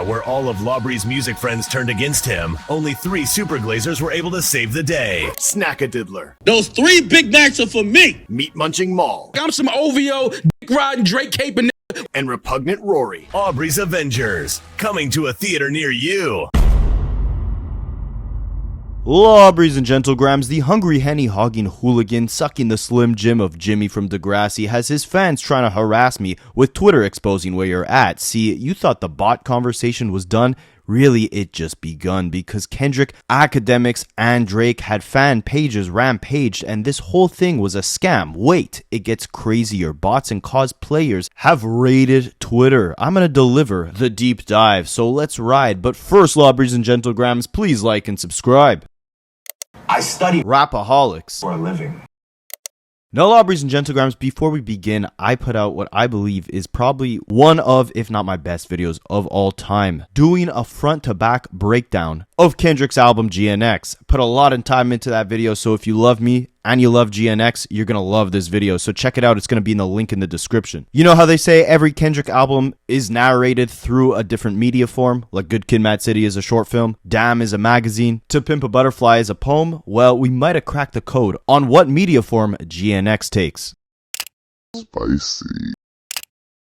where all of Lawbree's music friends turned against him, only 3 super glazers were able to save the day. Snack-a-diddler. Those 3 Big Macs are for me. Meat-munching Maul. I'm some OVO, dick-riding Drake caping and repugnant Rory. Aubrey's Avengers, coming to a theater near you. Lawbrees and Gentlegrams, the hungry henny hogging hooligan sucking the Slim Jim of Jimmy from Degrassi has his fans trying to harass me with Twitter exposing where you're at. See, you thought the bot conversation was done? Really, it just begun because Kendrick, Akademiks, and Drake had fan pages rampaged and this whole thing was a scam. Wait, it gets crazier. Bots and cosplayers have raided Twitter. I'm gonna deliver the deep dive, so let's ride. But first, Lawbrees and Gentlegrams, please like and subscribe. I study Rapaholics for a living. Now, Lawbrees and Gentlegrams, before we begin, I put out what I believe is probably one of, if not my best videos of all time, doing a front-to-back breakdown of Kendrick's album GNX. Put a lot of time into that video, so if you love me and you love GNX, you're gonna love this video, so check it out. It's gonna be in the link in the description. You know how they say every Kendrick album is narrated through a different media form? Like Good Kid, Mad City is a short film, Damn is a magazine, To Pimp a Butterfly is a poem. Well, we might have cracked the code on what media form GNX takes. Spicy.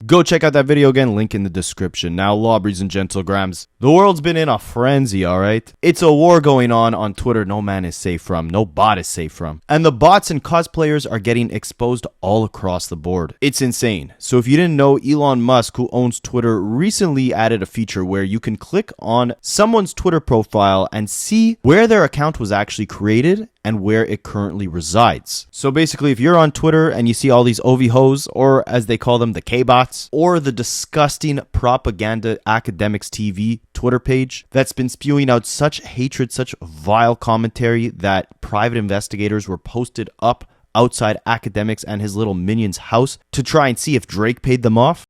Go check out that video again, link in the description. Now, Lawbrees and Gentlegrams, the world's been in a frenzy, alright? It's a war going on Twitter no man is safe from, no bot is safe from. And the bots and cosplayers are getting exposed all across the board. It's insane. So if you didn't know, Elon Musk, who owns Twitter, recently added a feature where you can click on someone's Twitter profile and see where their account was actually created and where it currently resides. So basically, if you're on Twitter and you see all these OV-hoes, or as they call them, the K-bots, or the disgusting propaganda Akademiks TV Twitter page that's been spewing out such hatred, such vile commentary that private investigators were posted up outside Akademiks and his little minion's house to try and see if Drake paid them off.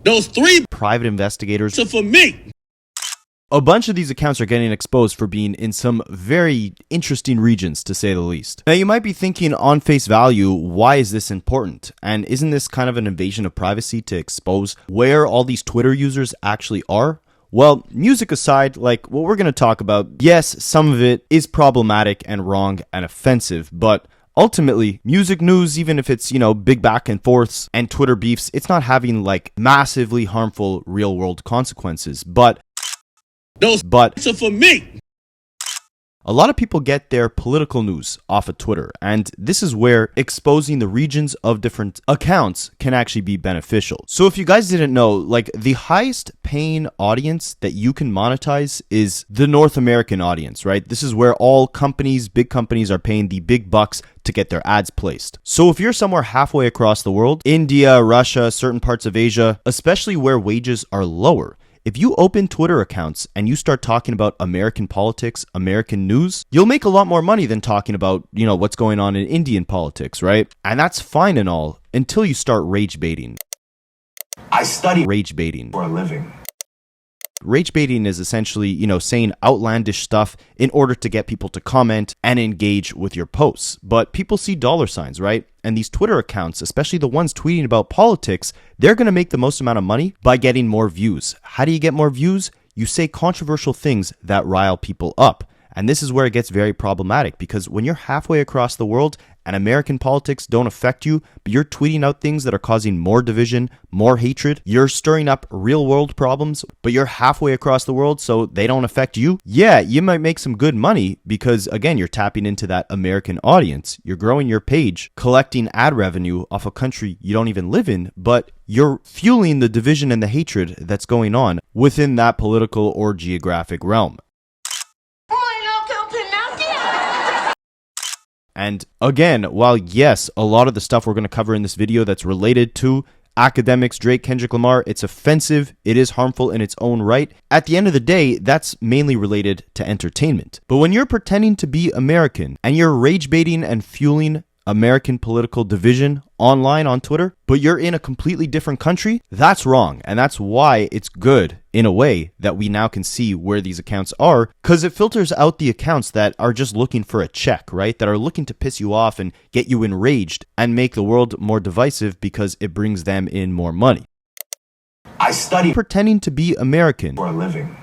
Those 3 private investigators are for me. A bunch of these accounts are getting exposed for being in some very interesting regions, to say the least. Now, you might be thinking on face value, why is this important? And isn't this kind of an invasion of privacy to expose where all these Twitter users actually are? Well, music aside, like what we're going to talk about, yes, some of it is problematic and wrong and offensive, but ultimately, music news, even if it's, big back and forths and Twitter beefs, it's not having like massively harmful real world consequences. But those are for me. A lot of people get their political news off of Twitter, and this is where exposing the regions of different accounts can actually be beneficial. So if you guys didn't know, like the highest paying audience that you can monetize is the North American audience, right? This is where all companies, big companies are paying the big bucks to get their ads placed. So if you're somewhere halfway across the world, India, Russia, certain parts of Asia, especially where wages are lower, if you open Twitter accounts and you start talking about American politics, American news, you'll make a lot more money than talking about, what's going on in Indian politics, right? And that's fine and all until you start rage baiting. I study rage baiting for a living. Rage baiting is essentially, saying outlandish stuff in order to get people to comment and engage with your posts. But people see dollar signs, right? And these Twitter accounts, especially the ones tweeting about politics, they're going to make the most amount of money by getting more views. How do you get more views? You say controversial things that rile people up. And this is where it gets very problematic, because when you're halfway across the world and American politics don't affect you, but you're tweeting out things that are causing more division, more hatred, you're stirring up real world problems, but you're halfway across the world so they don't affect you. Yeah, you might make some good money because, again, you're tapping into that American audience. You're growing your page, collecting ad revenue off a country you don't even live in, but you're fueling the division and the hatred that's going on within that political or geographic realm. And again, while yes, a lot of the stuff we're going to cover in this video that's related to Akademiks, Drake, Kendrick Lamar, it's offensive, it is harmful in its own right. At the end of the day, that's mainly related to entertainment. But when you're pretending to be American and you're rage baiting and fueling American political division online on Twitter, but you're in a completely different country, that's wrong. And that's why it's good, in a way, that we now can see where these accounts are, because it filters out the accounts that are just looking for a check, right? That are looking to piss you off and get you enraged and make the world more divisive because it brings them in more money. I study pretending to be American. for a living.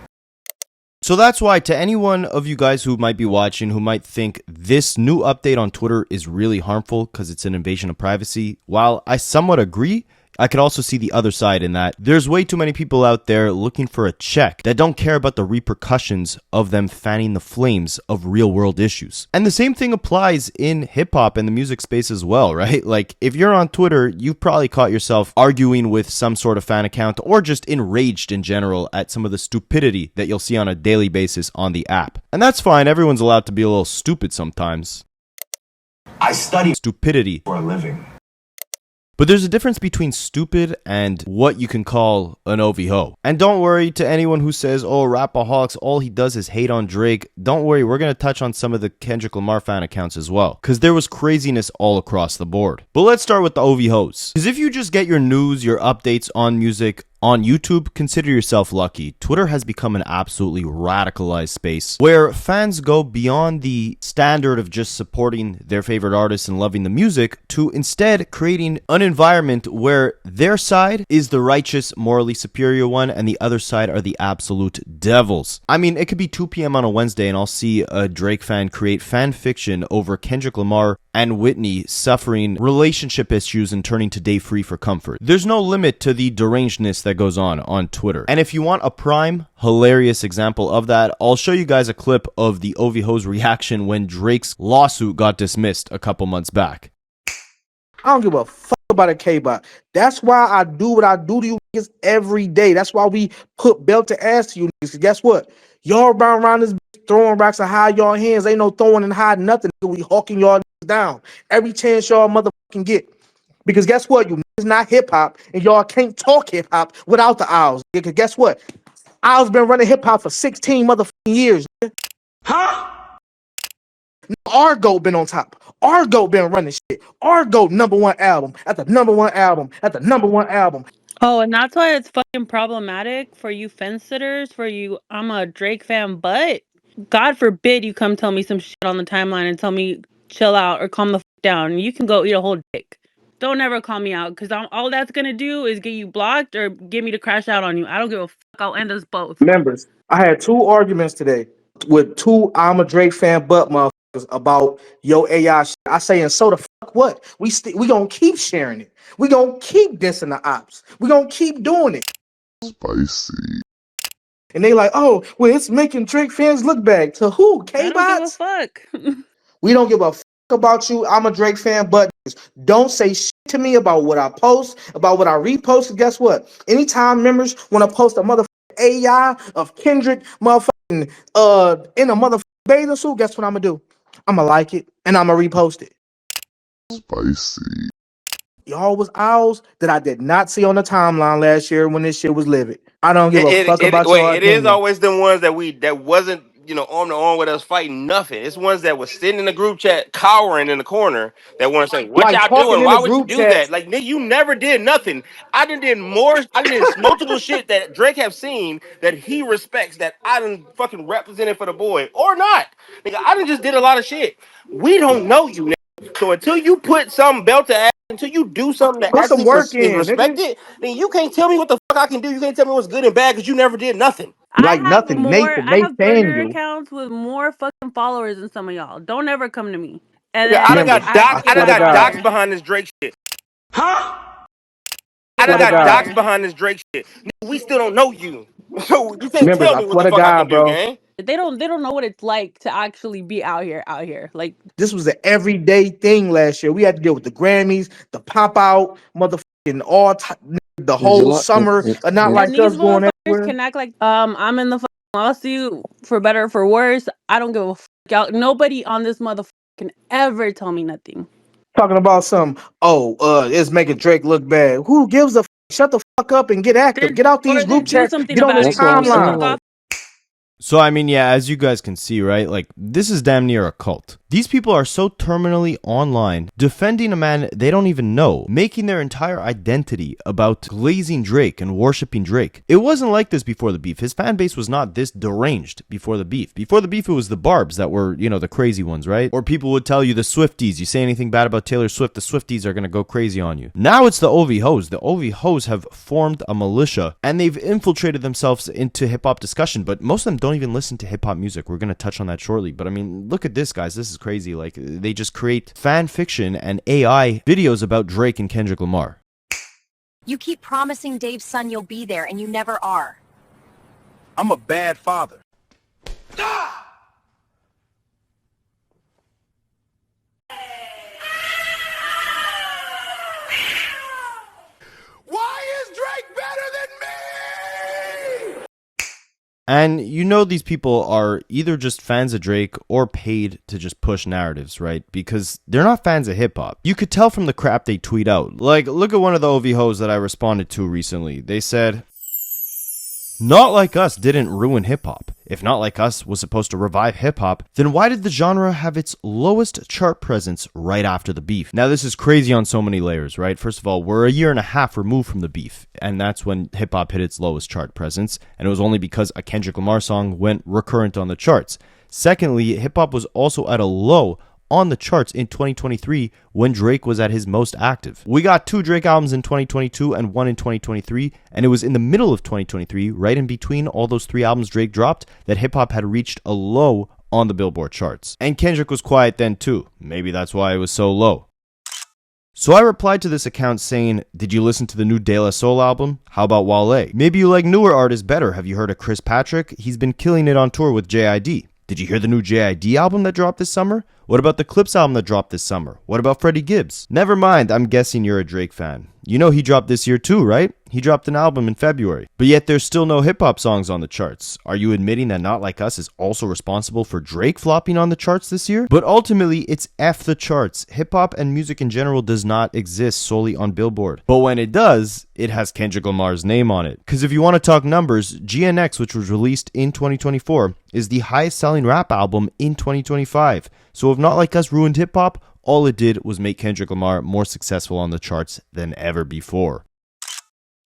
So that's why, to anyone of you guys who might be watching, who might think this new update on Twitter is really harmful because it's an invasion of privacy, while I somewhat agree, I could also see the other side in that there's way too many people out there looking for a check that don't care about the repercussions of them fanning the flames of real world issues. And the same thing applies in hip hop and the music space as well, right? Like, if you're on Twitter, you've probably caught yourself arguing with some sort of fan account or just enraged in general at some of the stupidity that you'll see on a daily basis on the app. And that's fine, everyone's allowed to be a little stupid sometimes. I study Stupidity. for a living. But there's a difference between stupid and what you can call an OVO. And don't worry, to anyone who says, oh, Rapaholics, all he does is hate on Drake. Don't worry, we're going to touch on some of the Kendrick Lamar fan accounts as well, because there was craziness all across the board. But let's start with the OVOs. Because if you just get your news, your updates on music on YouTube, consider yourself lucky. Twitter has become an absolutely radicalized space where fans go beyond the standard of just supporting their favorite artists and loving the music to instead creating an environment where their side is the righteous, morally superior one and the other side are the absolute devils. I mean, it could be 2 p.m. on a Wednesday and I'll see a Drake fan create fan fiction over Kendrick Lamar and Whitney suffering relationship issues and turning to Day Free for comfort. There's no limit to the derangedness that goes on Twitter. And if you want a prime, hilarious example of that, I'll show you guys a clip of the OVO's reaction when Drake's lawsuit got dismissed a couple months back. I don't give a fuck about a K-Bot. That's why I do what I do to you niggas every day. That's why we put belt to ass to you niggas. Guess what? Y'all around this bitch throwing rocks and hide y'all hands. Ain't no throwing and hiding nothing. We hawking y'all niggas down every chance y'all motherfucking get. Because guess what? You niggas not hip-hop and y'all can't talk hip-hop without the owls. Because guess what? Owls been running hip-hop for 16 motherfucking years. Huh? Argo been on top. Argo been running shit. Argo #1 album after #1 album after #1 album. Oh, and that's why it's fucking problematic for you fence sitters, for you, I'm a Drake fan, but God forbid you come tell me some shit on the timeline and tell me chill out or calm the fuck down. You can go eat a whole dick. Don't ever call me out, because all that's going to do is get you blocked or get me to crash out on you. I don't give a fuck. I'll end us both. Members, I had 2 arguments today with 2 I'm a Drake fan but motherfuckers about yo AI shit. I say, and so the fuck what? We gonna keep sharing it. We gonna keep dissing the ops. We gonna keep doing it. Spicy. And they like, oh, well, it's making Drake fans look bad. To who? I don't give a K-Bots? fuck. We don't give a fuck about you. I'm a Drake fan, but don't say shit to me about what I post, about what I repost. Guess what? Anytime members want to post a motherfucking AI of Kendrick motherfucking in a motherfucking bathing suit, guess what I'm gonna do? I'm gonna like it and I'm gonna repost it. Spicy. Y'all was owls that I did not see on the timeline last year when this shit was livid. I don't give a fuck about y'all. It is always them ones that wasn't, arm to arm with us fighting nothing. It's ones that was sitting in the group chat cowering in the corner that want to say, what like y'all doing? in Why the would you group do chat. that? Like, nigga, you never did nothing. I did multiple shit that Drake have seen that he respects, that I done fucking represented for the boy. Or not. Nigga, I done just did a lot of shit. We don't know you, nigga. So until you put some belt to ass, until you do something that Put some actually work is in, respected, then you can't tell me what the fuck I can do. You can't tell me what's good and bad because you never did nothing. Like I have nothing. more. I Nate have fan burner you. accounts with more fucking followers than some of y'all. Don't ever come to me. And Yeah, I done then Members, got I docs. I get done on got God. docs fire. behind this Drake shit. Huh? I Get done on got God. docs fire. behind this Drake shit. Nigga, we still don't know you, so you can't Members, tell I me what swear the to fuck I God, can do, bro. gang. They don't know what it's like to actually be out here. Like, This was an everyday thing last year. We had to deal with the Grammys, the pop out, motherfucking the whole summer. Not and like these us going motherfuckers everywhere. can act like I'm in the fucking lawsuit for better or for worse. I don't give a fuck. Y'all, nobody on this motherfucker can ever tell me nothing. Talking about some, it's making Drake look bad. Who gives a f? Shut the fuck up and get active. Then Get out these group do chats. something Get on about this it. Get me the fuck timeline. off. So, I mean, yeah, as you guys can see, right? Like, this is damn near a cult. These people are so terminally online, defending a man they don't even know, making their entire identity about glazing Drake and worshipping Drake. It wasn't like this before the beef. His fan base was not this deranged before the beef. Before the beef, it was the barbs that were, you know, the crazy ones, right? Or people would tell you the Swifties. You say anything bad about Taylor Swift, the Swifties are going to go crazy on you. Now it's the OV hoes. The OV hoes have formed a militia, and they've infiltrated themselves into hip-hop discussion, but most of them don't even listen to hip-hop music. We're going to touch on that shortly. But I mean, look at this, guys. This is crazy. Like, they just create fan fiction and AI videos about Drake and Kendrick Lamar. You keep promising Dave's son you'll be there, and you never are. I'm a bad father. Why is Drake better than me? And you know these people are either just fans of Drake or paid to just push narratives, right? Because they're not fans of hip-hop. You could tell from the crap they tweet out. Like, look at one of the OV hoes that I responded to recently. They said, "Not Like Us didn't ruin hip-hop. If Not Like Us was supposed to revive hip-hop, then why did the genre have its lowest chart presence right after the beef?" Now, this is crazy on so many layers, right? First of all, we're a year and a half removed from the beef, and that's when hip-hop hit its lowest chart presence, and it was only because a Kendrick Lamar song went recurrent on the charts. Secondly, hip-hop was also at a low on the charts in 2023 when Drake was at his most active. We got 2 Drake albums in 2022 and 1 in 2023, and it was in the middle of 2023, right in between all those 3 albums Drake dropped, that hip-hop had reached a low on the Billboard charts. And Kendrick was quiet then too. Maybe that's why it was so low. So I replied to this account saying, "Did you listen to the new De La Soul album? How about Wale? Maybe you like newer artists better. Have you heard of Chris Patrick? He's been killing it on tour with JID. Did you hear the new JID album that dropped this summer? What about the Clips album that dropped this summer? What about Freddie Gibbs? Never mind, I'm guessing you're a Drake fan. You know he dropped this year too, right? He dropped an album in February. But yet there's still no hip-hop songs on the charts. Are you admitting that Not Like Us is also responsible for Drake flopping on the charts this year? But ultimately, it's F the charts. Hip-hop and music in general does not exist solely on Billboard. But when it does, it has Kendrick Lamar's name on it. Because if you want to talk numbers, GNX, which was released in 2024, is the highest-selling rap album in 2025. So if Not Like Us ruined hip-hop, all it did was make Kendrick Lamar more successful on the charts than ever before.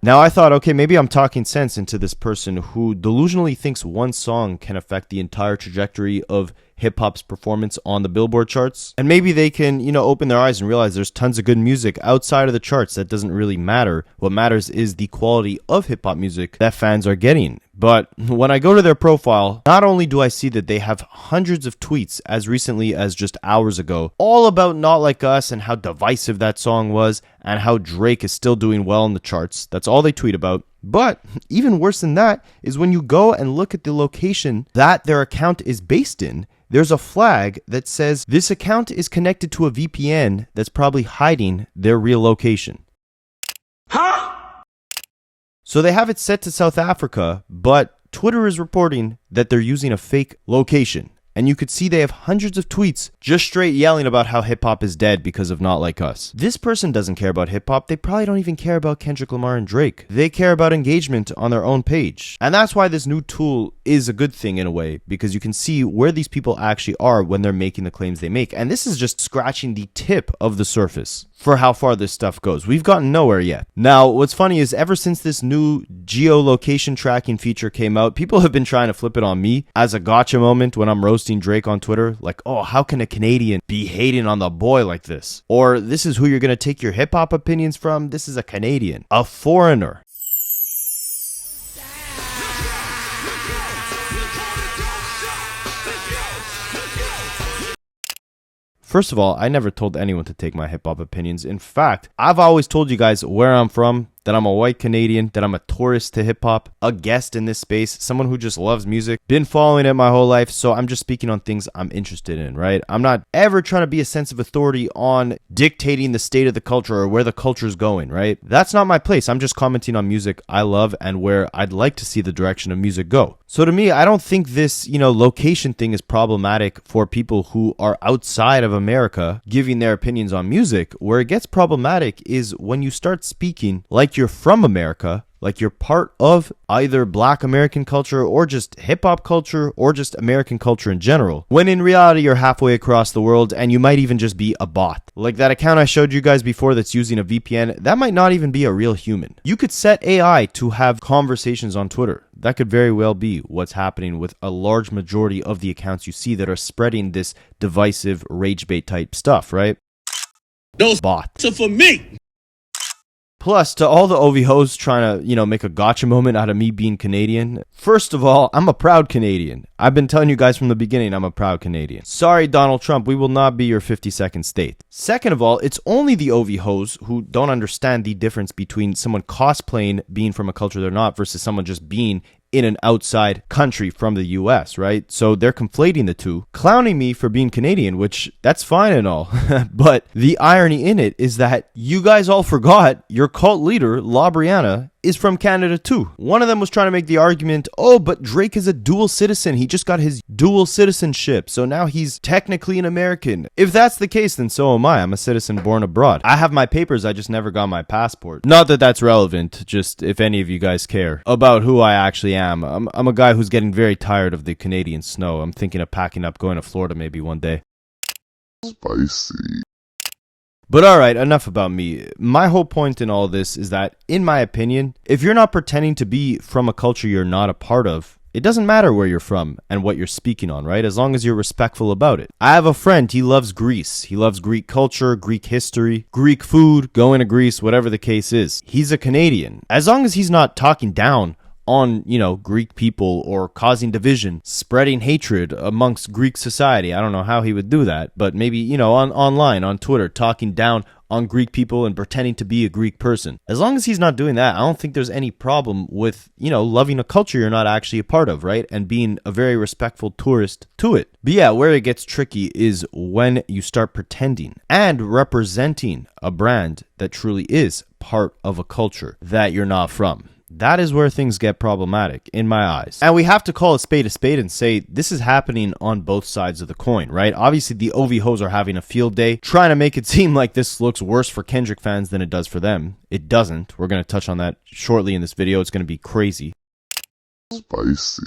Now I thought, okay, maybe I'm talking sense into this person who delusionally thinks one song can affect the entire trajectory of hip-hop's performance on the Billboard charts. And maybe they can, you know, open their eyes and realize there's tons of good music outside of the charts that doesn't really matter. What matters is the quality of hip-hop music that fans are getting. But when I go to their profile, not only do I see that they have hundreds of tweets as recently as just hours ago, all about Not Like Us and how divisive that song was and how Drake is still doing well in the charts. That's all they tweet about. But even worse than that is when you go and look at the location that their account is based in, there's a flag that says this account is connected to a VPN that's probably hiding their real location. Huh? So they have it set to South Africa, but Twitter is reporting that they're using a fake location. And you could see they have hundreds of tweets just straight yelling about how hip-hop is dead because of Not Like Us. This person doesn't care about hip-hop. They probably don't even care about Kendrick Lamar and Drake. They care about engagement on their own page. And that's why this new tool is a good thing in a way, because you can see where these people actually are when they're making the claims they make. And this is just scratching the tip of the surface for how far this stuff goes. We've gotten nowhere yet. Now, what's funny is ever since this new geolocation tracking feature came out, people have been trying to flip it on me as a gotcha moment when I'm roasting Drake on Twitter. Like, oh, how can a Canadian be hating on the boy like this? Or this is who you're going to take your hip-hop opinions from? This is a Canadian, a foreigner. First of all, I never told anyone to take my hip-hop opinions. In fact, I've always told you guys where I'm from, that I'm a white Canadian, that I'm a tourist to hip-hop, a guest in this space, someone who just loves music, been following it my whole life, so I'm just speaking on things I'm interested in, right? I'm not ever trying to be a sense of authority on dictating the state of the culture or where the culture's going, right? That's not my place. I'm just commenting on music I love and where I'd like to see the direction of music go. So to me, I don't think this, location thing is problematic for people who are outside of America giving their opinions on music. Where it gets problematic is when you start speaking like you're from America Like you're part of either Black American culture or just hip-hop culture or just American culture in general, when in reality you're halfway across the world and you might even just be a bot. Like that account I showed you guys before that's using a VPN, that might not even be a real human. You could set AI to have conversations on Twitter. That could very well be what's happening with a large majority of the accounts you see that are spreading this divisive rage bait type stuff, right? Those bots are for me. Plus, to all the OVHOs trying to, make a gotcha moment out of me being Canadian, first of all, I'm a proud Canadian. I've been telling you guys from the beginning I'm a proud Canadian. Sorry, Donald Trump, we will not be your 52nd state. Second of all, it's only the OVHOs who don't understand the difference between someone cosplaying being from a culture they're not versus someone just being in an outside country from the US, right? So they're conflating the two, clowning me for being Canadian, which that's fine and all. But the irony in it is that you guys all forgot your cult leader, La Brianna, is from Canada too. One of them was trying to make the argument, oh, but Drake is a dual citizen. He just got his dual citizenship, so now he's technically an American. If that's the case, then so am I. I'm a citizen born abroad. I have my papers, I just never got my passport. Not that that's relevant, just if any of you guys care about who I actually am. I'm a guy who's getting very tired of the Canadian snow. I'm thinking of packing up, going to Florida maybe one day. Spicy. But alright, enough about me. My whole point in all this is that, in my opinion, if you're not pretending to be from a culture you're not a part of, it doesn't matter where you're from and what you're speaking on, right? As long as you're respectful about it. I have a friend, he loves Greece. He loves Greek culture, Greek history, Greek food, going to Greece, whatever the case is. He's a Canadian. As long as he's not talking down on, Greek people or causing division, spreading hatred amongst Greek society. I don't know how he would do that, but maybe, online, on Twitter, talking down on Greek people and pretending to be a Greek person. As long as he's not doing that, I don't think there's any problem with, loving a culture you're not actually a part of, right? And being a very respectful tourist to it. But yeah, where it gets tricky is when you start pretending and representing a brand that truly is part of a culture that you're not from. That is where things get problematic, in my eyes. And we have to call a spade and say this is happening on both sides of the coin, right? Obviously, the OVHOs are having a field day, trying to make it seem like this looks worse for Kendrick fans than it does for them. It doesn't. We're going to touch on that shortly in this video. It's going to be crazy. Spicy.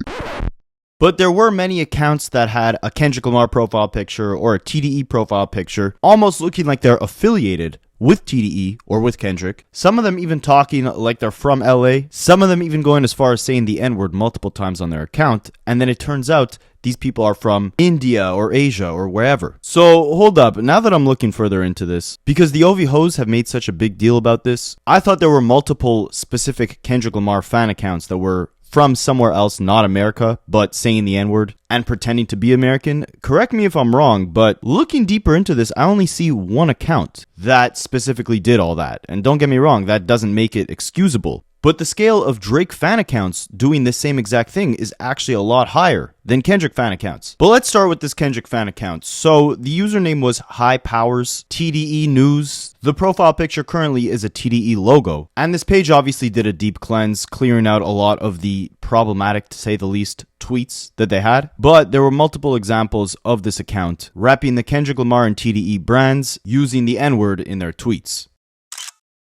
But there were many accounts that had a Kendrick Lamar profile picture or a TDE profile picture, almost looking like they're affiliated with TDE or with Kendrick. Some of them even talking like they're from LA. Some of them even going as far as saying the N-word multiple times on their account. And then it turns out these people are from India or Asia or wherever. So hold up, now that I'm looking further into this, because the OVHOs have made such a big deal about this, I thought there were multiple specific Kendrick Lamar fan accounts that were from somewhere else, not America, but saying the N-word and pretending to be American. Correct me if I'm wrong, but looking deeper into this, I only see one account that specifically did all that. And don't get me wrong, that doesn't make it excusable. But the scale of Drake fan accounts doing this same exact thing is actually a lot higher than Kendrick fan accounts. But let's start with this Kendrick fan account. So the username was High Powers TDE News. The profile picture currently is a TDE logo. And this page obviously did a deep cleanse, clearing out a lot of the problematic, to say the least, tweets that they had. But there were multiple examples of this account repping the Kendrick Lamar and TDE brands using the N-word in their tweets.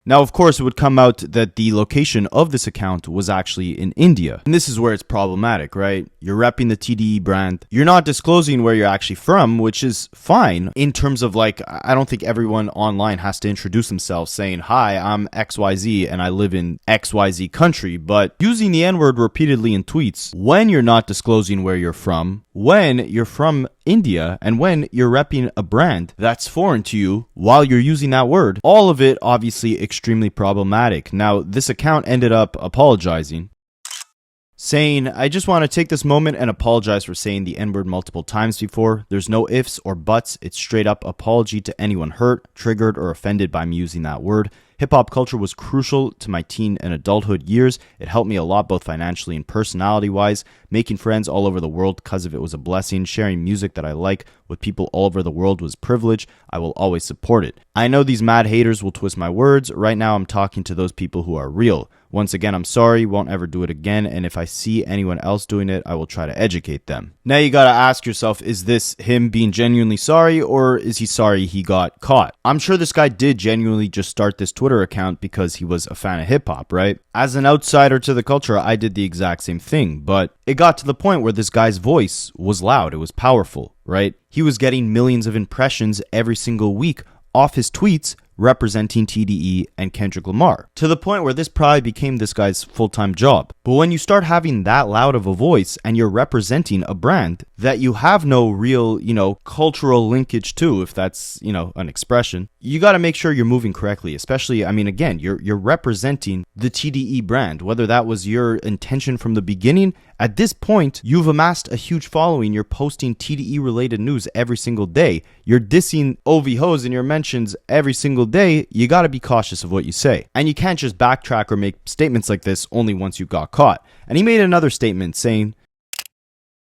Now, of course, it would come out that the location of this account was actually in India. And this is where it's problematic, right? You're repping the TDE brand. You're not disclosing where you're actually from, which is fine in terms of I don't think everyone online has to introduce themselves saying, hi, I'm XYZ and I live in XYZ country. But using the N-word repeatedly in tweets when you're not disclosing where you're from, when you're from India, and when you're repping a brand that's foreign to you while you're using that word, all of it obviously extremely problematic. Now, this account ended up apologizing, saying, I just want to take this moment and apologize for saying the N-word multiple times before. There's no ifs or buts. It's straight up apology to anyone hurt, triggered, or offended by me using that word. Hip-hop culture was crucial to my teen and adulthood years. It helped me a lot both financially and personality-wise. Making friends all over the world because of it was a blessing. Sharing music that I like with people all over the world was privilege. I will always support it. I know these mad haters will twist my words. Right now I'm talking to those people who are real. Once again, I'm sorry, won't ever do it again, and if I see anyone else doing it, I will try to educate them. Now you gotta ask yourself, is this him being genuinely sorry, or is he sorry he got caught? I'm sure this guy did genuinely just start this Twitter account because he was a fan of hip-hop, right? As an outsider to the culture, I did the exact same thing, but it got to the point where this guy's voice was loud, it was powerful, right? He was getting millions of impressions every single week off his tweets representing TDE and Kendrick Lamar, to the point where this probably became this guy's full-time job. But when you start having that loud of a voice and you're representing a brand that you have no real, cultural linkage to, if that's, an expression, you got to make sure you're moving correctly. Especially, I mean, again, you're representing the TDE brand, whether that was your intention from the beginning. At this point, you've amassed a huge following. You're posting TDE related news every single day. You're dissing OVHOs in your mentions every single day. You got to be cautious of what you say. And you can't just backtrack or make statements like this only once you got caught. And he made another statement saying,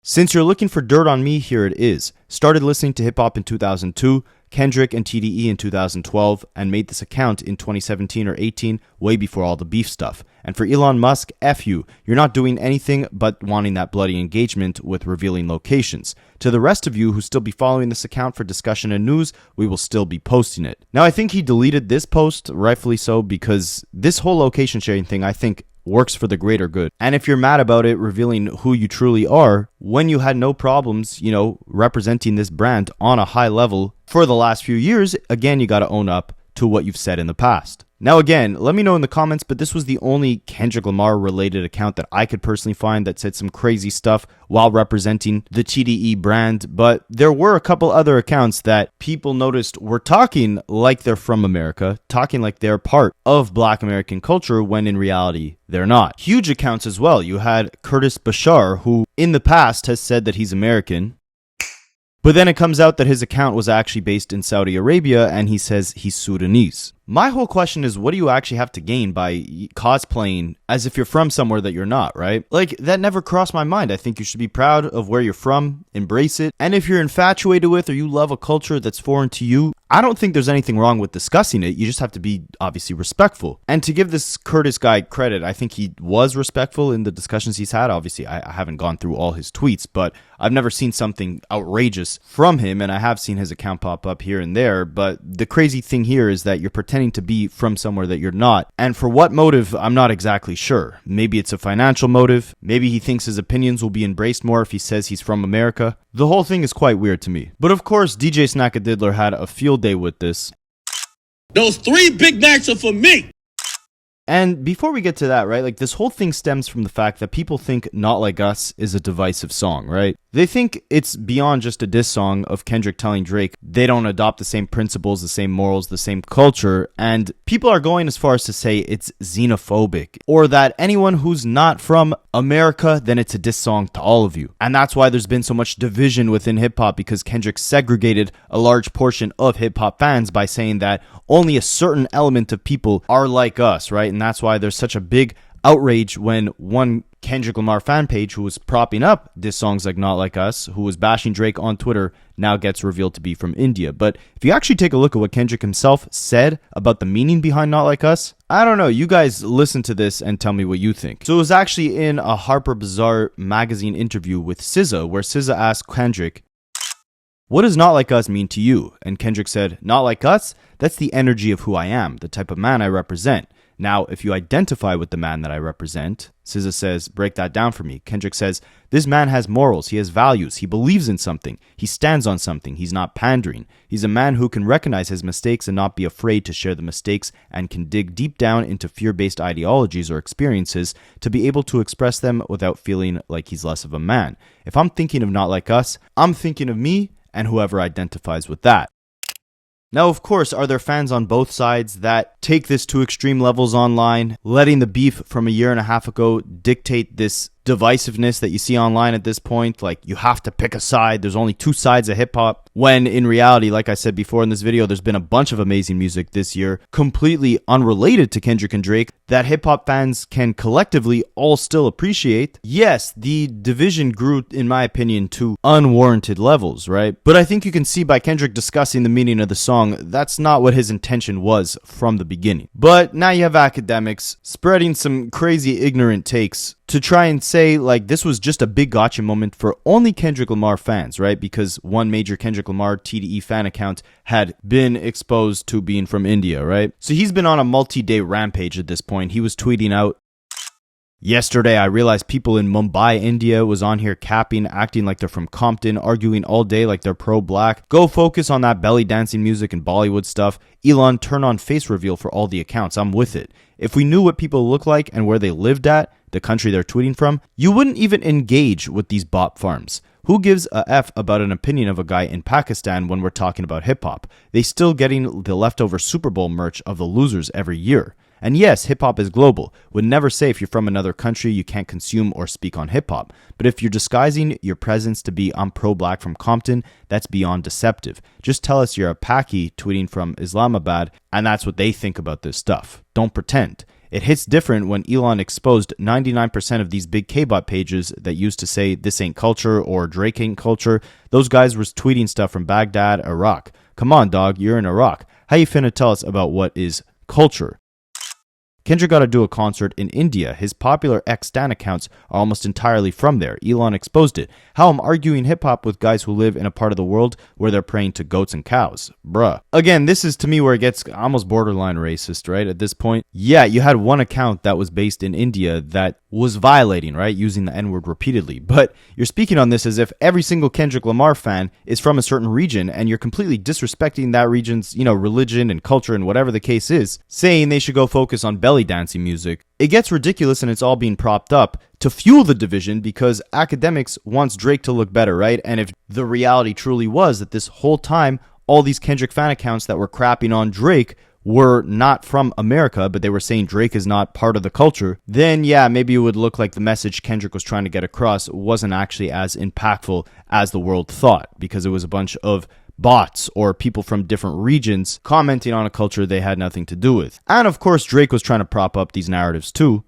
"Since you're looking for dirt on me, here it is. Started listening to hip hop in 2002, Kendrick and TDE in 2012, and made this account in 2017 or 18, way before all the beef stuff. And for Elon Musk, F you. You're not doing anything but wanting that bloody engagement with revealing locations. To the rest of you who still be following this account for discussion and news, we will still be posting it." Now, I think he deleted this post, rightfully so, because this whole location sharing thing, I think, works for the greater good. And if you're mad about it revealing who you truly are, when you had no problems, representing this brand on a high level for the last few years, again, you got to own up to what you've said in the past. Now, again, let me know in the comments, but this was the only Kendrick Lamar related account that I could personally find that said some crazy stuff while representing the TDE brand. But there were a couple other accounts that people noticed were talking like they're from America, talking like they're part of Black American culture, when in reality, they're not. Huge accounts as well. You had Curtis Bashar, who in the past has said that he's American, but then it comes out that his account was actually based in Saudi Arabia, and he says he's Sudanese. My whole question is, what do you actually have to gain by cosplaying as if you're from somewhere that you're not, right? Like, that never crossed my mind. I think you should be proud of where you're from, embrace it, and if you're infatuated with or you love a culture that's foreign to you, I don't think there's anything wrong with discussing it. You just have to be obviously respectful. And to give this Curtis guy credit, I think he was respectful in the discussions he's had. Obviously, I haven't gone through all his tweets, but I've never seen something outrageous from him, and I have seen his account pop up here and there. But the crazy thing here is that you're pretending to be from somewhere that you're not. And for what motive, I'm not exactly sure. Maybe it's a financial motive. Maybe he thinks his opinions will be embraced more if he says he's from America. The whole thing is quite weird to me. But of course, DJ Snackadiddler had a field day with this. Those 3 Big Macs are for me. And before we get to that, right, like, this whole thing stems from the fact that people think Not Like Us is a divisive song, right? They think it's beyond just a diss song of Kendrick telling Drake they don't adopt the same principles, the same morals, the same culture, and people are going as far as to say it's xenophobic, or that anyone who's not from America, then it's a diss song to all of you. And that's why there's been so much division within hip-hop, because Kendrick segregated a large portion of hip-hop fans by saying that only a certain element of people are like us, right? And that's why there's such a big outrage when one Kendrick Lamar fan page who was propping up diss songs like Not Like Us, who was bashing Drake on Twitter, now gets revealed to be from India. But if you actually take a look at what Kendrick himself said about the meaning behind Not Like Us, I don't know, you guys listen to this and tell me what you think. So it was actually in a Harper Bazaar magazine interview with SZA, where SZA asked Kendrick, "What does Not Like Us mean to you?" And Kendrick said, "Not like us? That's the energy of who I am, the type of man I represent. Now, if you identify with the man that I represent," SZA says, "break that down for me." Kendrick says, "This man has morals, he has values, he believes in something, he stands on something, he's not pandering. He's a man who can recognize his mistakes and not be afraid to share the mistakes, and can dig deep down into fear-based ideologies or experiences to be able to express them without feeling like he's less of a man. If I'm thinking of Not Like Us, I'm thinking of me and whoever identifies with that." Now, of course, are there fans on both sides that take this to extreme levels online, letting the beef from a year and a half ago dictate this divisiveness that you see online at this point. Like, you have to pick a side. There's only two sides of hip-hop. When in reality, like I said before in this video, there's been a bunch of amazing music this year, completely unrelated to Kendrick and Drake, that hip-hop fans can collectively all still appreciate. Yes, the division grew, in my opinion, to unwarranted levels, right? But I think you can see by Kendrick discussing the meaning of the song, that's not what his intention was from the beginning. But now you have Akademiks spreading some crazy ignorant takes to try and say, like, this was just a big gotcha moment for only Kendrick Lamar fans, right? Because one major Kendrick Lamar TDE fan account had been exposed to being from India, right? So he's been on a multi-day rampage at this point. He was tweeting out, "Yesterday, I realized people in Mumbai, India was on here capping, acting like they're from Compton, arguing all day like they're pro-black. Go focus on that belly dancing music and Bollywood stuff. Elon, turn on face reveal for all the accounts. I'm with it. If we knew what people look like and where they lived at, the country they're tweeting from, you wouldn't even engage with these bot farms. Who gives a F about an opinion of a guy in Pakistan when we're talking about hip-hop? They still getting the leftover Super Bowl merch of the losers every year. And yes, hip-hop is global. Would never say if you're from another country you can't consume or speak on hip-hop. But if you're disguising your presence to be I'm pro-black from Compton, that's beyond deceptive. Just tell us you're a Paki tweeting from Islamabad, and that's what they think about this stuff. Don't pretend." It hits different when Elon exposed 99% of these big K-bot pages that used to say this ain't culture or Drake ain't culture. Those guys were tweeting stuff from Baghdad, Iraq. Come on, dog, you're in Iraq. How you finna tell us about what is culture? Kendrick got to do a concert in India. His popular X-Stan accounts are almost entirely from there. Elon exposed it. How I'm arguing hip-hop with guys who live in a part of the world where they're praying to goats and cows. Bruh. Again, this is to me where it gets almost borderline racist, right? At this point. Yeah, you had one account that was based in India that was violating, right? Using the N-word repeatedly. But you're speaking on this as if every single Kendrick Lamar fan is from a certain region and you're completely disrespecting that region's, religion and culture and whatever the case is, saying they should go focus on belly dancing music. It gets ridiculous and it's all being propped up to fuel the division because Akademiks wants Drake to look better, right? And if the reality truly was that this whole time, all these Kendrick fan accounts that were crapping on Drake were not from America, but they were saying Drake is not part of the culture, then yeah, maybe it would look like the message Kendrick was trying to get across wasn't actually as impactful as the world thought, because it was a bunch of bots or people from different regions commenting on a culture they had nothing to do with. And of course, Drake was trying to prop up these narratives too.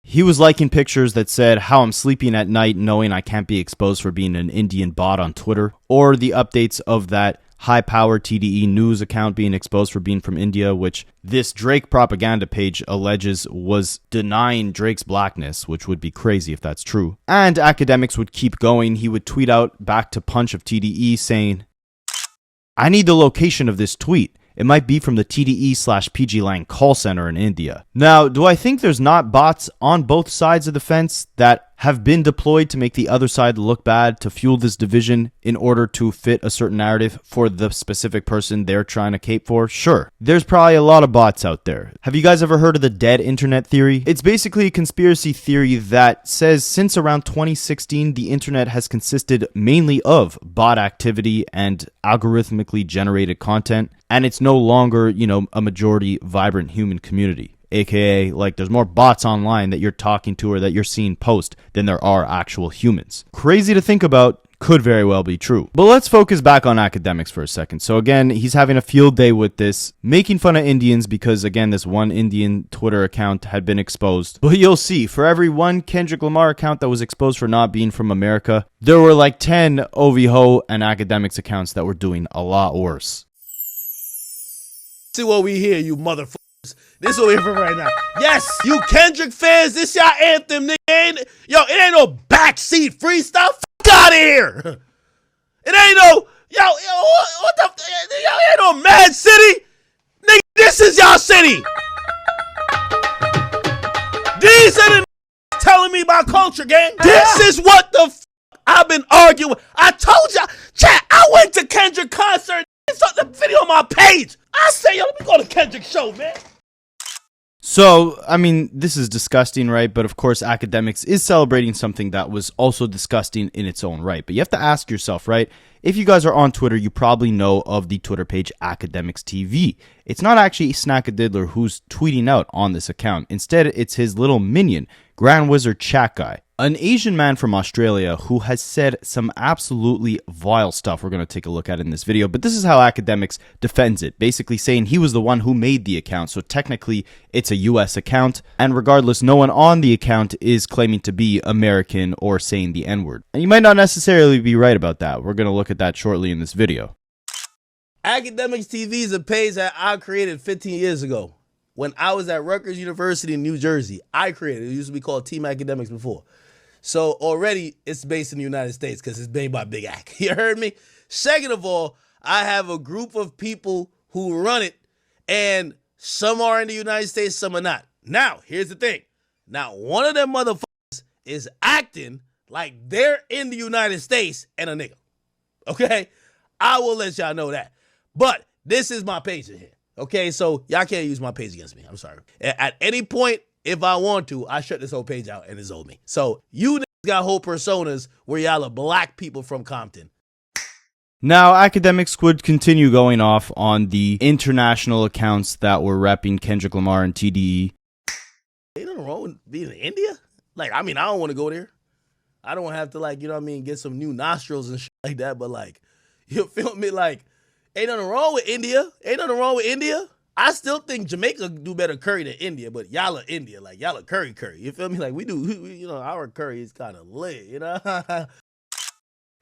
He was liking pictures that said how I'm sleeping at night knowing I can't be exposed for being an Indian bot on Twitter, or the updates of that high-power TDE news account being exposed for being from India, which this Drake propaganda page alleges was denying Drake's blackness, which would be crazy if that's true. And Akademiks would keep going. He would tweet out back to Punch of TDE saying, "I need the location of this tweet. It might be from the TDE/PG Lang call center in India." Now, do I think there's not bots on both sides of the fence that have been deployed to make the other side look bad, to fuel this division in order to fit a certain narrative for the specific person they're trying to cape for? Sure. There's probably a lot of bots out there. Have you guys ever heard of the dead internet theory? It's basically a conspiracy theory that says since around 2016, the internet has consisted mainly of bot activity and algorithmically generated content, and it's no longer, a majority vibrant human community. AKA, like, there's more bots online that you're talking to or that you're seeing post than there are actual humans. Crazy to think about, could very well be true. But let's focus back on Akademiks for a second. So again, he's having a field day with this, making fun of Indians because, again, this one Indian Twitter account had been exposed. But you'll see, for every one Kendrick Lamar account that was exposed for not being from America, there were like 10 OVHO and Akademiks accounts that were doing a lot worse. See what we hear, you motherfuckers. This is what we're from right now. Yes, you Kendrick fans, this y'all anthem, nigga. It ain't no backseat freestyle. Fuck out of here. It ain't no, what the, y'all ain't no Mad City. Nigga, this is y'all city. These are the telling me about culture, gang. This is what the I've been arguing. I told y'all, chat, I went to Kendrick concert. It's on the video on my page. I say, let me go to Kendrick's show, man. So, I mean, this is disgusting, right? But of course, Akademiks is celebrating something that was also disgusting in its own right. But you have to ask yourself, right? If you guys are on Twitter, you probably know of the Twitter page Akademiks TV. It's not actually Snackadiddler who's tweeting out on this account. Instead, it's his little minion, Grand Wizard Chat Guy. An Asian man from Australia who has said some absolutely vile stuff we're going to take a look at in this video, but this is how Akademiks defends it, basically saying he was the one who made the account, so technically it's a US account, and regardless, no one on the account is claiming to be American or saying the N-word. And you might not necessarily be right about that. We're going to look at that shortly in this video. Akademiks TV is a page that I created 15 years ago. When I was at Rutgers University in New Jersey, I created it. It used to be called Team Akademiks before. So already it's based in the United States because it's made by Big Ak. You heard me? Second of all, I have a group of people who run it, and some are in the United States, some are not. Now, here's the thing. Now, one of them motherfuckers is acting like they're in the United States and a nigga. Okay? I will let y'all know that. But this is my page in here. Okay? So y'all can't use my page against me. I'm sorry. At any point, if I want to, I shut this whole page out and it's on me. So you niggas got whole personas where y'all are black people from Compton. Now, Akademiks would continue going off on the international accounts that were repping Kendrick Lamar and TDE. Ain't nothing wrong with being in India. Like, I mean, I don't want to go there. I don't have to, like, you know what I mean, get some new nostrils and shit like that. But, like, you feel me? Like, ain't nothing wrong with India. Ain't nothing wrong with India. I still think Jamaica do better curry than India, but y'all are India. Like, y'all are curry. You feel me? Like, we do, you know, our curry is kind of lit, you know?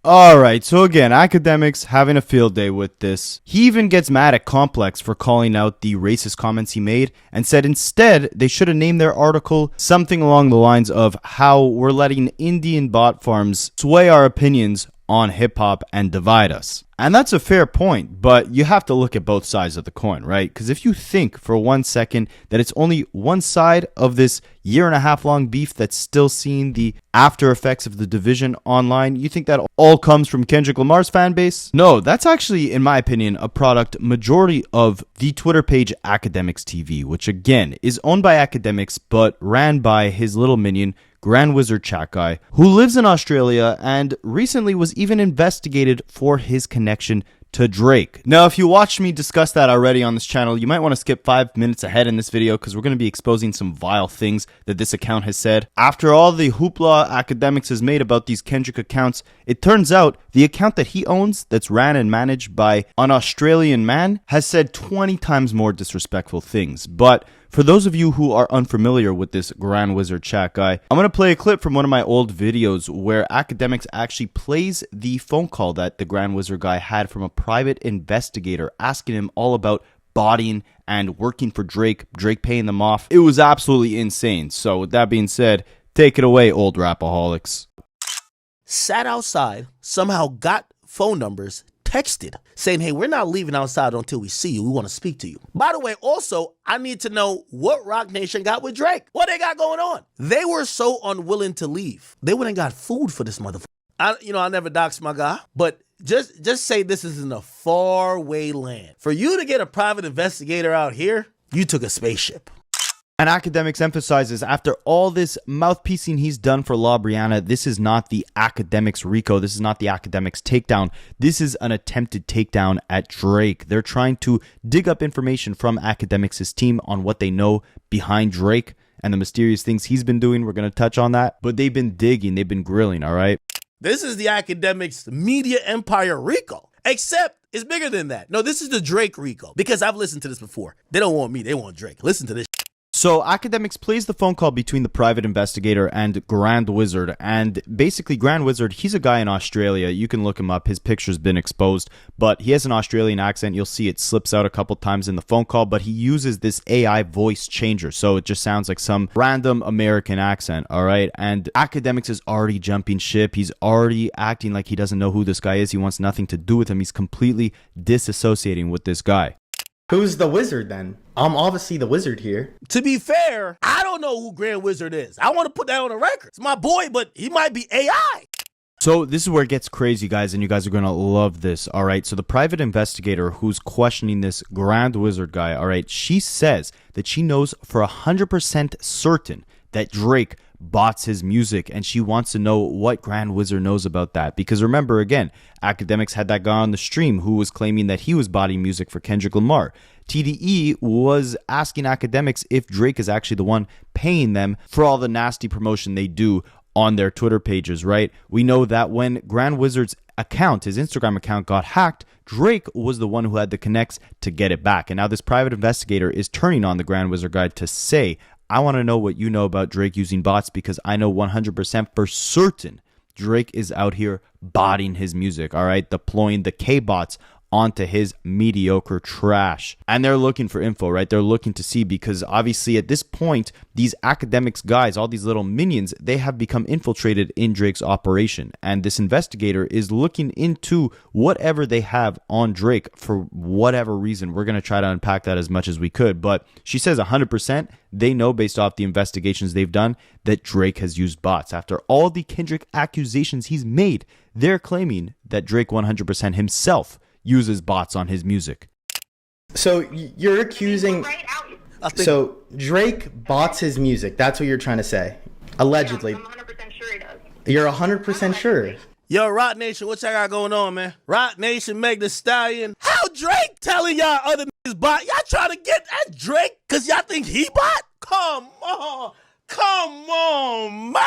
Alright, so again, Akademiks having a field day with this. He even gets mad at Complex for calling out the racist comments he made and said instead they should have named their article something along the lines of how we're letting Indian bot farms sway our opinions on hip-hop and divide us. And that's a fair point, but you have to look at both sides of the coin, right? Because if you think for 1 second that it's only one side of this year-and-a-half-long beef that's still seeing the after effects of the division online, you think that all comes from Kendrick Lamar's fan base? No, that's actually, in my opinion, a product majority of the Twitter page Akademiks TV, which again is owned by Akademiks but ran by his little minion, Grand Wizard Chat Guy, who lives in Australia and recently was even investigated for his connection to Drake. Now, if you watched me discuss that already on this channel, you might want to skip 5 minutes ahead in this video because we're going to be exposing some vile things that this account has said. After all the hoopla Akademiks has made about these Kendrick accounts, it turns out the account that he owns that's ran and managed by an Australian man has said 20 times more disrespectful things. But for those of you who are unfamiliar with this Grand Wizard Chat Guy, I'm going to play a clip from one of my old videos where Akademiks actually plays the phone call that the Grand Wizard guy had from a private investigator asking him all about botting and working for Drake paying them off. It was absolutely insane. So with that being said, take it away, old rapaholics. Sat outside, somehow got phone numbers, texted, saying, hey, we're not leaving outside until we see you. We want to speak to you. By the way, also, I need to know what Roc Nation got with Drake. What they got going on? They were so unwilling to leave. They went and got food for this motherfucker. I never doxed my guy, but just say this is in a faraway land. For you to get a private investigator out here, you took a spaceship. And Akademiks emphasizes after all this mouthpiecing he's done for La Brianna, this is not the Akademiks Rico. This is not the Akademiks takedown. This is an attempted takedown at Drake. They're trying to dig up information from Akademiks' team on what they know behind Drake and the mysterious things he's been doing. We're going to touch on that. But they've been digging. They've been grilling, all right? This is the Akademiks media empire Rico. Except it's bigger than that. No, this is the Drake Rico. Because I've listened to this before. They don't want me. They want Drake. Listen to this. So Akademiks plays the phone call between the private investigator and Grand Wizard, and basically Grand Wizard, he's a guy in Australia. You can look him up. His picture's been exposed, but he has an Australian accent. You'll see it slips out a couple times in the phone call, but he uses this AI voice changer, so it just sounds like some random American accent, all right? And Akademiks is already jumping ship. He's already acting like he doesn't know who this guy is. He wants nothing to do with him. He's completely disassociating with this guy. Who's the wizard then? I'm obviously the wizard here. To be fair, I don't know who Grand Wizard is. I want to put that on the record. It's my boy, but he might be AI. So this is where it gets crazy, guys, and you guys are going to love this, all right? So the private investigator who's questioning this Grand Wizard guy, all right, she says that she knows for 100% certain that Drake bots his music, and she wants to know what Grand Wizard knows about that. Because remember, again, Akademiks had that guy on the stream who was claiming that he was botting music for Kendrick Lamar. TDE was asking Akademiks if Drake is actually the one paying them for all the nasty promotion they do on their Twitter pages, right? We know that when Grand Wizard's account, his Instagram account, got hacked, Drake was the one who had the connects to get it back. And now this private investigator is turning on the Grand Wizard guy to say, I want to know what you know about Drake using bots, because I know 100% for certain Drake is out here botting his music, all right? Deploying the K-bots onto his mediocre trash. And they're looking for info, right? They're looking to see, because obviously at this point, these Akademiks guys, all these little minions, they have become infiltrated in Drake's operation. And this investigator is looking into whatever they have on Drake for whatever reason. We're going to try to unpack that as much as we could. But she says 100% they know, based off the investigations they've done, that Drake has used bots. After all the Kendrick accusations he's made, they're claiming that Drake 100% himself uses bots on his music. So you're accusing... So Drake bots his music. That's what you're trying to say. Allegedly. I'm 100% sure he does. You're 100% sure. Yo, Rock Nation, what y'all got going on, man? Rock Nation, Meg the Stallion. How Drake telling y'all other niggas bot? Y'all trying to get at Drake because y'all think he bot? Come on, man.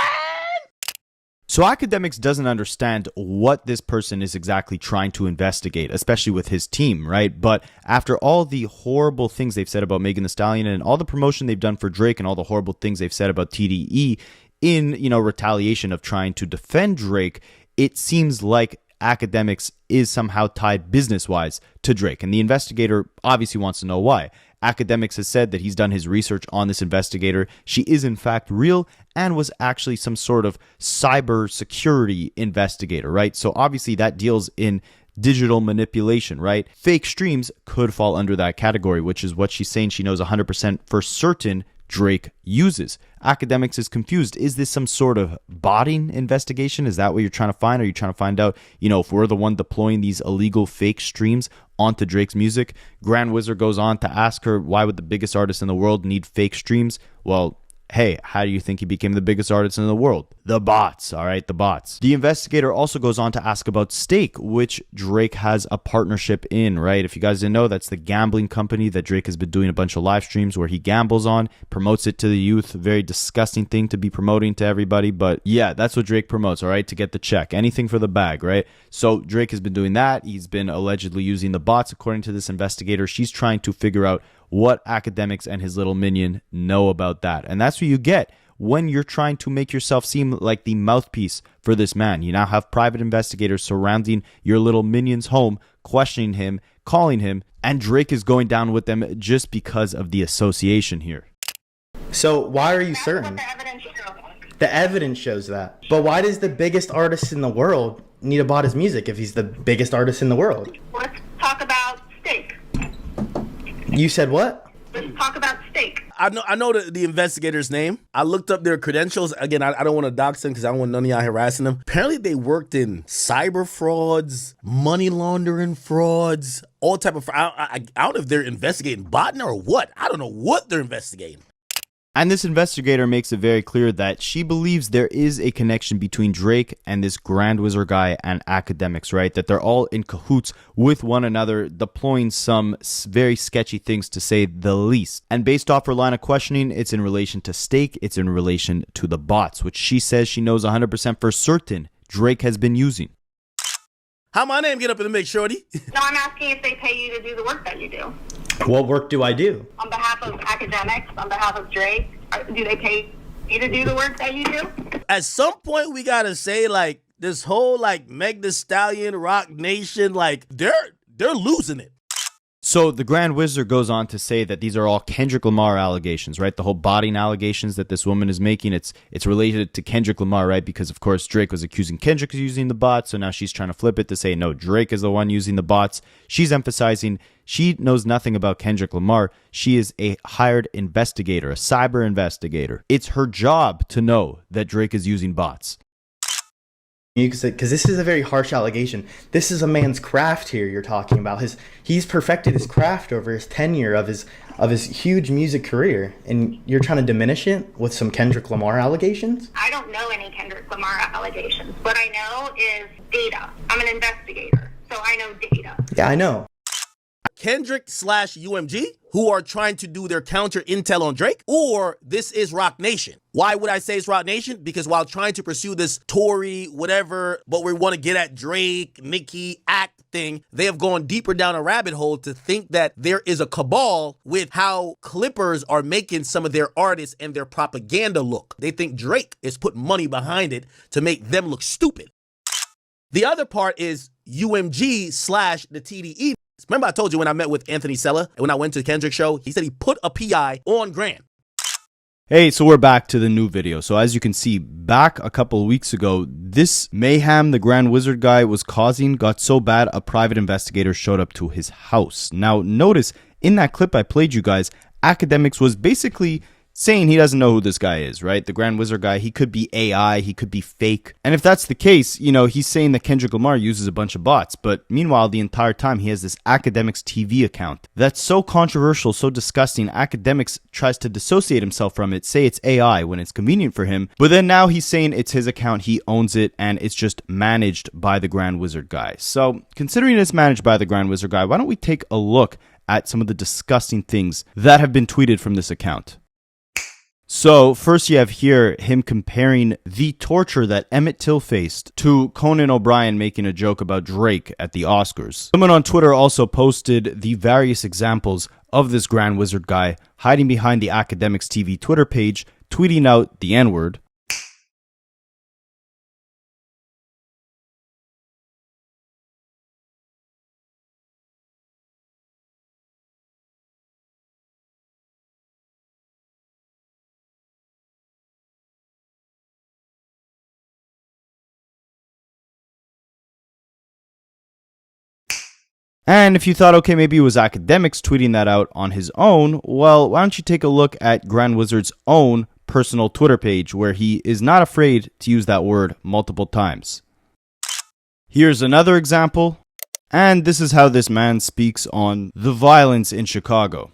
So Akademiks doesn't understand what this person is exactly trying to investigate, especially with his team, right? But after all the horrible things they've said about Megan Thee Stallion and all the promotion they've done for Drake and all the horrible things they've said about TDE in, retaliation of trying to defend Drake, it seems like Akademiks is somehow tied business-wise to Drake. And the investigator obviously wants to know why. Akademiks has said that he's done his research on this investigator. She is in fact real and was actually some sort of cyber security investigator, right? So obviously that deals in digital manipulation, right? Fake streams could fall under that category, which is what she's saying she knows 100% for certain Drake uses. Akademiks is confused. Is this some sort of botting investigation? Is that what you're trying to find? Are you trying to find out, if we're the one deploying these illegal fake streams onto Drake's music? Grand Wizard goes on to ask her, why would the biggest artist in the world need fake streams? Well, hey, how do you think he became the biggest artist in the world? The bots, all right, the bots. The investigator also goes on to ask about Stake, which Drake has a partnership in, right? If you guys didn't know, that's the gambling company that Drake has been doing a bunch of live streams where he gambles on, promotes it to the youth. Very disgusting thing to be promoting to everybody, but yeah, that's what Drake promotes, all right, to get the check. Anything for the bag, right? So Drake has been doing that. He's been allegedly using the bots. According to this investigator, she's trying to figure out what Akademiks and his little minion know about that. And that's what you get when you're trying to make yourself seem like the mouthpiece for this man. You now have private investigators surrounding your little minion's home, questioning him, calling him, and Drake is going down with them just because of the association here. So why are you certain? The evidence shows that. But why does the biggest artist in the world need to bot his music if he's the biggest artist in the world? Let's talk about Stake. You said what? Let's talk about Stake. I know the investigator's name. I looked up their credentials. Again, I don't want to dox them because I don't want none of y'all harassing them. Apparently, they worked in cyber frauds, money laundering frauds, all type of fraud. I don't know if they're investigating botnet or what. I don't know what they're investigating. And this investigator makes it very clear that she believes there is a connection between Drake and this Grand Wizard guy and Akademiks, right? That they're all in cahoots with one another, deploying some very sketchy things, to say the least. And based off her line of questioning, it's in relation to Stake, it's in relation to the bots, which she says she knows 100% for certain Drake has been using. How my name get up in the mix, shorty? No, I'm asking if they pay you to do the work that you do. What work do I do? On behalf of Akademiks, on behalf of Drake, do they pay you to do the work that you do? At some point, we gotta say, like, this whole, like, Meg Thee Stallion, Rock Nation, like, they're losing it. So the Grand Wizard goes on to say that these are all Kendrick Lamar allegations, right? The whole botting allegations that this woman is making, it's related to Kendrick Lamar, right? Because, of course, Drake was accusing Kendrick of using the bots, so now she's trying to flip it to say, no, Drake is the one using the bots. She's emphasizing she knows nothing about Kendrick Lamar. She is a hired investigator, a cyber investigator. It's her job to know that Drake is using bots. Because this is a very harsh allegation. This is a man's craft here you're talking about. He's perfected his craft over his tenure of his huge music career, and you're trying to diminish it with some Kendrick Lamar allegations? I don't know any Kendrick Lamar allegations. What I know is data. I'm an investigator, so I know data. Yeah, I know. Kendrick slash UMG, who are trying to do their counter intel on Drake, or this is Rock Nation. Why would I say it's Rock Nation? Because while trying to pursue this Tory, whatever, but we want to get at Drake, Nicki, act thing, they have gone deeper down a rabbit hole to think that there is a cabal with how Clippers are making some of their artists and their propaganda look. They think Drake is putting money behind it to make them look stupid. The other part is UMG slash the TDE. Remember I told you when I met with Anthony Sella, when I went to the Kendrick show, he said he put a PI on Grand. Hey, so we're back to the new video. So as you can see, back a couple of weeks ago, this mayhem the Grand Wizard guy was causing got so bad a private investigator showed up to his house. Now notice, in that clip I played you guys, Akademiks was basically saying he doesn't know who this guy is, right? The Grand Wizard guy, he could be AI, he could be fake. And if that's the case, you know, he's saying that Kendrick Lamar uses a bunch of bots. But meanwhile, the entire time, he has this Akademiks TV account. That's so controversial, so disgusting. Akademiks tries to dissociate himself from it, say it's AI when it's convenient for him. But then now he's saying it's his account, he owns it, and it's just managed by the Grand Wizard guy. So considering it's managed by the Grand Wizard guy, why don't we take a look at some of the disgusting things that have been tweeted from this account. So first you have here him comparing the torture that Emmett Till faced to Conan O'Brien making a joke about Drake at the Oscars. Someone on Twitter also posted the various examples of this Grand Wizard guy hiding behind the Akademiks TV Twitter page, tweeting out the N-word. And if you thought, okay, maybe it was Akademiks tweeting that out on his own, well, why don't you take a look at Grand Wizard's own personal Twitter page where he is not afraid to use that word multiple times. Here's another example, and this is how this man speaks on the violence in Chicago.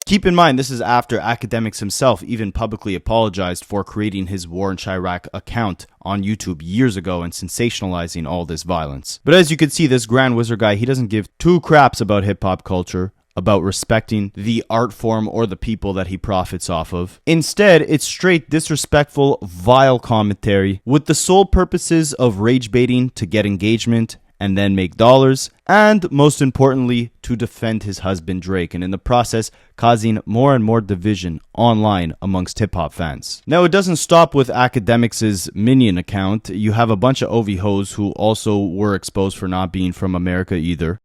Keep in mind, this is after Akademiks himself even publicly apologized for creating his War in Chirac account on YouTube years ago and sensationalizing all this violence. But as you can see, this Grand Wizard guy, he doesn't give two craps about hip-hop culture, about respecting the art form or the people that he profits off of. Instead, it's straight disrespectful, vile commentary with the sole purposes of rage baiting to get engagement and then make dollars, and most importantly, to defend his husband Drake, and in the process, causing more and more division online amongst hip-hop fans. Now, it doesn't stop with Akademiks' Minion account. You have a bunch of OV hoes who also were exposed for not being from America either.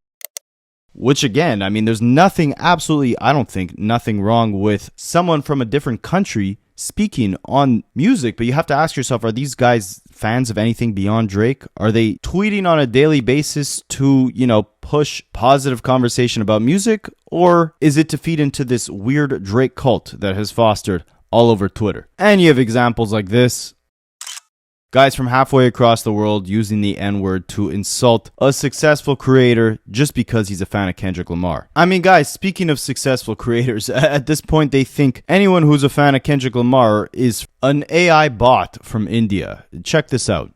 Which again, I mean, there's nothing, absolutely, I don't think, nothing wrong with someone from a different country speaking on music, but you have to ask yourself, are these guys fans of anything beyond Drake? Are they tweeting on a daily basis to, you know, push positive conversation about music? Or is it to feed into this weird Drake cult that has fostered all over Twitter? And you have examples like this. Guys from halfway across the world using the N-word to insult a successful creator just because he's a fan of Kendrick Lamar. I mean, guys, speaking of successful creators, at this point they think anyone who's a fan of Kendrick Lamar is an AI bot from India. Check this out.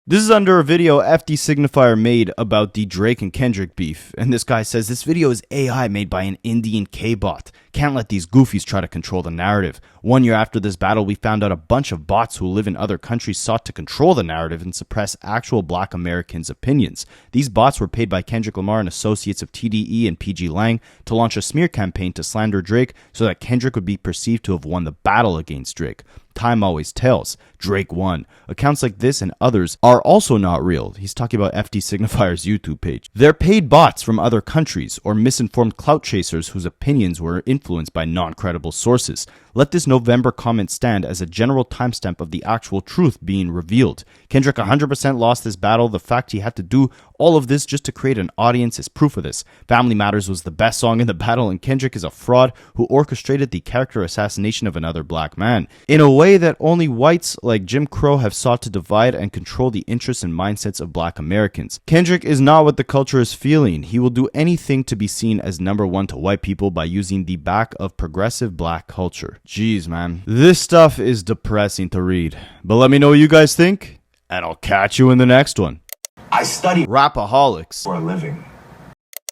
This is under a video FD Signifier made about the Drake and Kendrick beef, and this guy says this video is AI made by an Indian K-bot. Can't let these goofies try to control the narrative. 1 year after this battle, we found out a bunch of bots who live in other countries sought to control the narrative and suppress actual black Americans' opinions. These bots were paid by Kendrick Lamar and associates of TDE and PG Lang to launch a smear campaign to slander Drake so that Kendrick would be perceived to have won the battle against Drake. Time always tells. Drake won. Accounts like this and others are also not real. He's talking about FD Signifier's YouTube page. They're paid bots from other countries or misinformed clout chasers whose opinions were influenced by non-credible sources. Let this November comment stand as a general timestamp of the actual truth being revealed. Kendrick 100% lost this battle. The fact he had to do all of this just to create an audience is proof of this. Family Matters was the best song in the battle, and Kendrick is a fraud who orchestrated the character assassination of another black man in a way that only whites like Jim Crow have sought to divide and control the interests and mindsets of black Americans. Kendrick is not what the culture is feeling. He will do anything to be seen as number one to white people by using the back of progressive black culture. Jeez, man. This stuff is depressing to read. But let me know what you guys think, and I'll catch you in the next one. I study Rapaholics for a living.